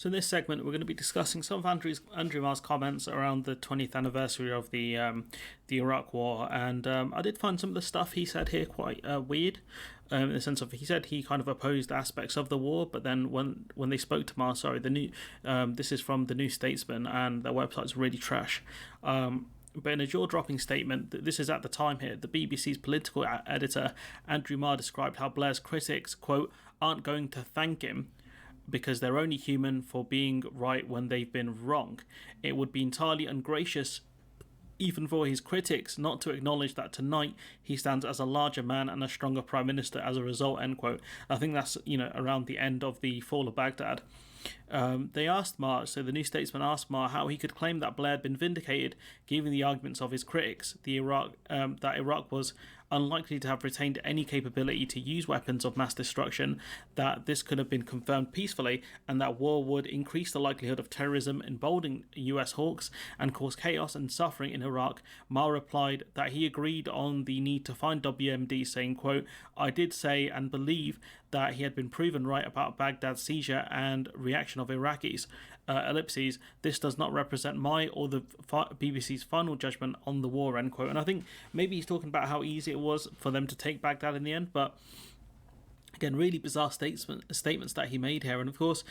So in this segment, we're going to be discussing some of Andrew Marr's comments around the 20th anniversary of the Iraq War, and I did find some of the stuff he said here quite weird, in the sense of he said he kind of opposed aspects of the war, but then when they spoke to Marr, this is from the New Statesman, and their website's really trash. But in a jaw-dropping statement, this is at the time here, the BBC's political editor, Andrew Marr, described how Blair's critics, quote, aren't going to thank him because they're only human for being right when they've been wrong. It would be entirely ungracious even for his critics not to acknowledge that tonight he stands as a larger man and a stronger prime minister as a result, end quote. I think that's, around the end of the fall of Baghdad. They asked Marr, so the New Statesman asked Marr how he could claim that Blair had been vindicated, given the arguments of his critics, that Iraq was unlikely to have retained any capability to use weapons of mass destruction, that this could have been confirmed peacefully, and that war would increase the likelihood of terrorism, emboldening US hawks, and cause chaos and suffering in Iraq. Marr replied that he agreed on the need to find WMD, saying, quote, I did say and believe that he had been proven right about Baghdad's seizure and reaction of Iraqis. Ellipses, this does not represent my or the BBC's final judgment on the war, end quote. And I think maybe he's talking about how easy it was for them to take Baghdad in the end, but again, really bizarre statements that he made here. And of course,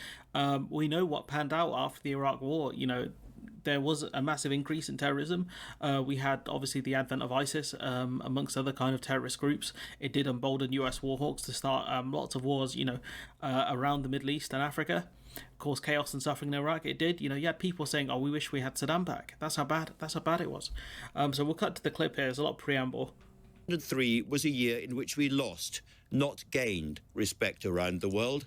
we know what panned out after the Iraq War. There was a massive increase in terrorism. We had obviously the advent of ISIS, amongst other kind of terrorist groups. It did embolden US warhawks to start lots of wars, around the Middle East and Africa. Cause chaos and suffering in Iraq. It did. You had people saying, "Oh, we wish we had Saddam back." That's how bad it was. So we'll cut to the clip here. There's a lot of preamble. 2003 was a year in which we lost, not gained, respect around the world.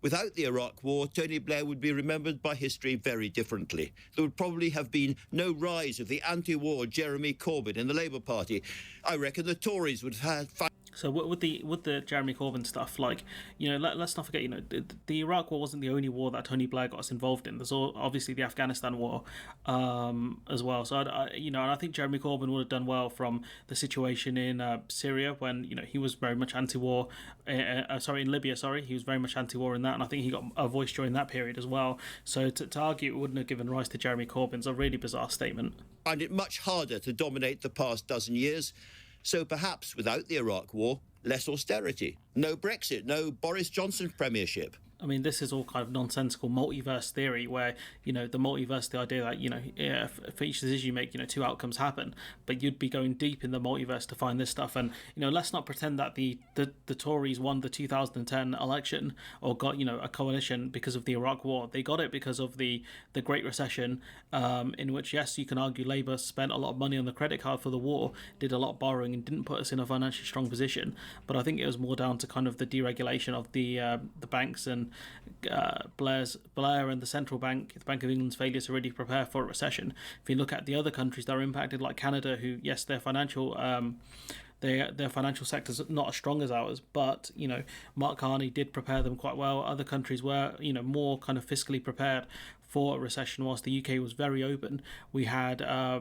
Without the Iraq War, Tony Blair would be remembered by history very differently. There would probably have been no rise of the anti-war Jeremy Corbyn in the Labour Party. I reckon the Tories would have had... So with the Jeremy Corbyn stuff, let's not forget, the Iraq War wasn't the only war that Tony Blair got us involved in. There's obviously the Afghanistan War as well. So and I think Jeremy Corbyn would have done well from the situation in Syria when he was very much anti-war. In Libya, he was very much anti-war in that, and I think he got a voice during that period as well. So to argue it wouldn't have given rise to Jeremy Corbyn's a really bizarre statement. I find it much harder to dominate the past dozen years. So perhaps without the Iraq War, less austerity, no Brexit, no Boris Johnson premiership. I mean, this is all kind of nonsensical multiverse theory where, the multiverse, the idea that, for each decision you make, two outcomes happen, but you'd be going deep in the multiverse to find this stuff. And, let's not pretend that the Tories won the 2010 election or got, a coalition because of the Iraq War. They got it because of the Great Recession, in which, yes, you can argue Labour spent a lot of money on the credit card for the war, did a lot of borrowing and didn't put us in a financially strong position. But I think it was more down to kind of the deregulation of the banks and Blair and the central bank, the Bank of England's failure to really prepare for a recession. If you look at the other countries that are impacted, like Canada, who, yes, their financial sector's not as strong as ours, but Mark Carney did prepare them quite well. Other countries were more kind of fiscally prepared for a recession, whilst the UK was very open. We had I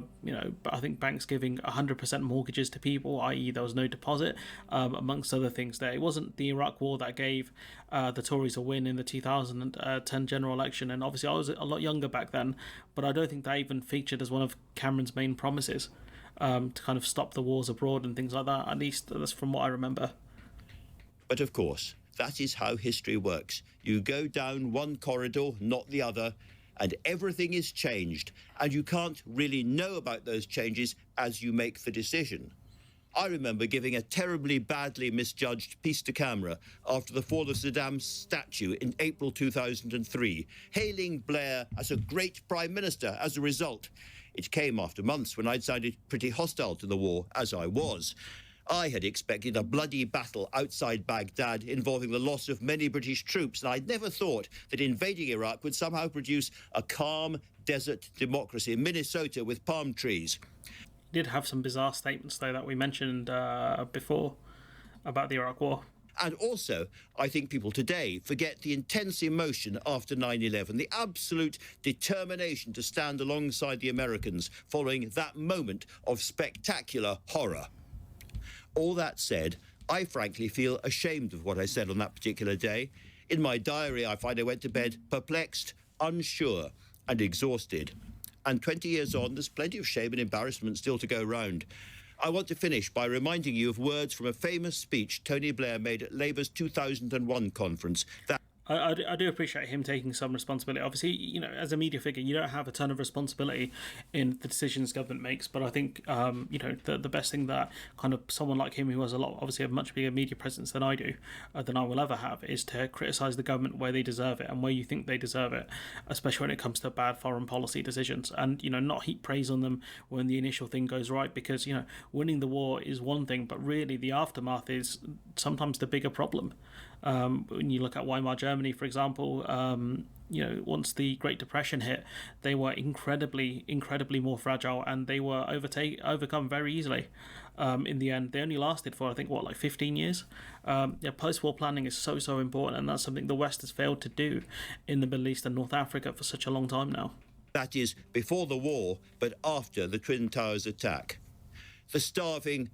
think banks giving 100% mortgages to people, i.e. there was no deposit, amongst other things there. It wasn't the Iraq War that gave the Tories a win in the 2010 general election, and obviously I was a lot younger back then, but I don't think that even featured as one of Cameron's main promises, to kind of stop the wars abroad and things like that. At least that's from what I remember. But of course, that is how history works. You go down one corridor, not the other, and everything is changed, and you can't really know about those changes as you make the decision. I remember giving a terribly badly misjudged piece to camera after the fall of Saddam's statue in April 2003, hailing Blair as a great prime minister as a result. It came after months when I'd sounded pretty hostile to the war, as I was. I had expected a bloody battle outside Baghdad involving the loss of many British troops, and I'd never thought that invading Iraq would somehow produce a calm desert democracy in Minnesota with palm trees. He did have some bizarre statements, though, that we mentioned before about the Iraq War. And also, I think people today forget the intense emotion after 9/11, the absolute determination to stand alongside the Americans following that moment of spectacular horror. All that said, I frankly feel ashamed of what I said on that particular day. In my diary, I find I went to bed perplexed, unsure, and exhausted. And 20 years on, there's plenty of shame and embarrassment still to go round. I want to finish by reminding you of words from a famous speech Tony Blair made at Labour's 2001 conference. I do appreciate him taking some responsibility. Obviously, as a media figure, you don't have a ton of responsibility in the decisions government makes. But I think, the best thing that kind of someone like him, who has obviously a much bigger media presence than I do, than I will ever have, is to criticise the government where they deserve it and where you think they deserve it, especially when it comes to bad foreign policy decisions. And, not heap praise on them when the initial thing goes right, because, winning the war is one thing, but really the aftermath is sometimes the bigger problem. When you look at Weimar Germany, for example, once the Great Depression hit, they were incredibly more fragile, and they were overcome very easily. In the end, they only lasted for, I think, 15 years. Post-war planning is so important, and that's something the West has failed to do in the Middle East and North Africa for such a long time now. That is, before the war, but after the Twin Towers attack. The starving,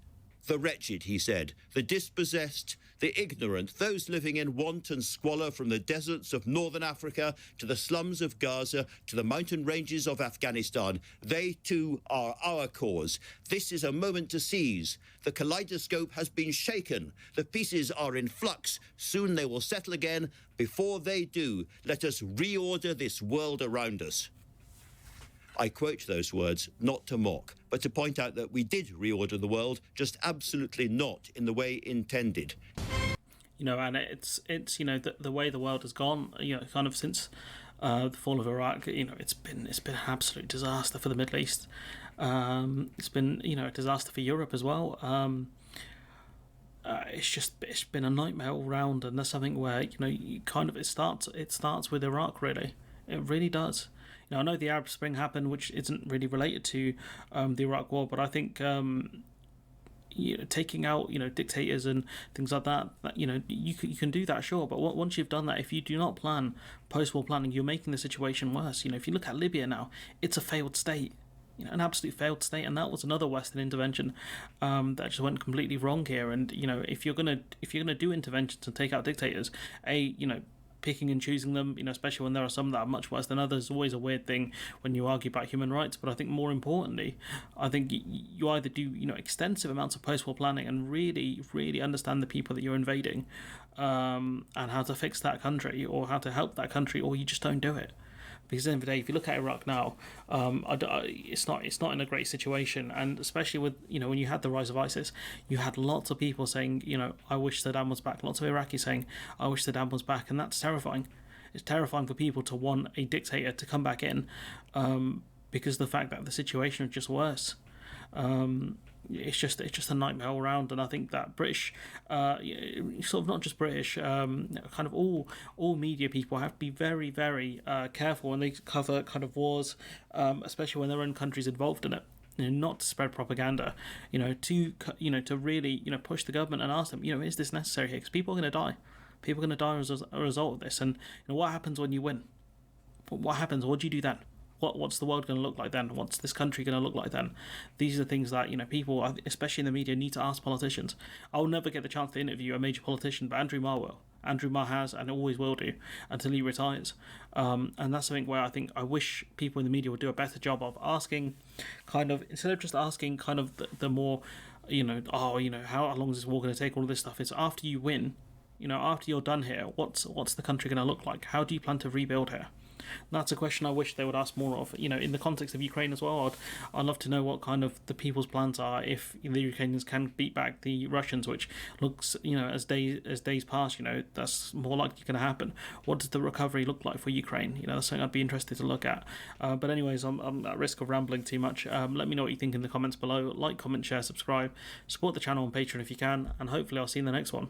the wretched, he said, the dispossessed, the ignorant, those living in want and squalor, from the deserts of northern Africa to the slums of Gaza to the mountain ranges of Afghanistan. They too are our cause. This is a moment to seize. The kaleidoscope has been shaken. The pieces are in flux. Soon they will settle again. Before they do, let us reorder this world around us. I quote those words not to mock, but to point out that we did reorder the world, just absolutely not in the way intended. And it's the way the world has gone, kind of since the fall of Iraq, it's been an absolute disaster for the Middle East. It's been, a disaster for Europe as well. It's been a nightmare all round, and that's something where, it starts with Iraq, really. It really does. I know the Arab Spring happened, which isn't really related to the Iraq War, but I think taking out dictators and things like that, you can do that, sure. But once you've done that, if you do not plan post-war planning, you're making the situation worse. If you look at Libya now, it's a failed state. An absolute failed state, and that was another Western intervention that just went completely wrong here. And if you're gonna do interventions and take out dictators, picking and choosing them, especially when there are some that are much worse than others, is always a weird thing when you argue about human rights. But I think more importantly, I think you either do, extensive amounts of post-war planning and really, really understand the people that you're invading, and how to fix that country or how to help that country, or you just don't do it. Because at the end of the day, if you look at Iraq now, it's not in a great situation, and especially with when you had the rise of ISIS, you had lots of people saying I wish Saddam was back. Lots of Iraqis saying I wish Saddam was back, and that's terrifying. It's terrifying for people to want a dictator to come back in, because of the fact that the situation is just worse. It's just a nightmare all around, and I think that British, sort of not just British, kind of all media people have to be very, very careful when they cover kind of wars, especially when their own country's involved in it. Not to spread propaganda, to really push the government and ask them, is this necessary here? Because people are going to die. People are going to die as a result of this. And what happens when you win? What happens? What do you do then? What's the world going to look like then? What's this country going to look like then? These are things that people, especially in the media, need to ask politicians. I'll never get the chance to interview a major politician, but Andrew Marr will. Andrew Marr has and always will do until he retires. And that's something where I wish people in the media would do a better job of asking, kind of, instead of just asking kind of the more, how long is this war going to take? All of this stuff. It's after you win, after you're done here, what's the country going to look like? How do you plan to rebuild here? That's a question I wish they would ask more of. In the context of Ukraine as well, I'd love to know what kind of the people's plans are if the Ukrainians can beat back the Russians, which looks, as days pass, that's more likely going to happen. What does the recovery look like for Ukraine? That's something I'd be interested to look at. But anyways, I'm at risk of rambling too much. Let me know what you think in the comments below. Like, comment, share, subscribe. Support the channel on Patreon if you can, and hopefully I'll see you in the next one.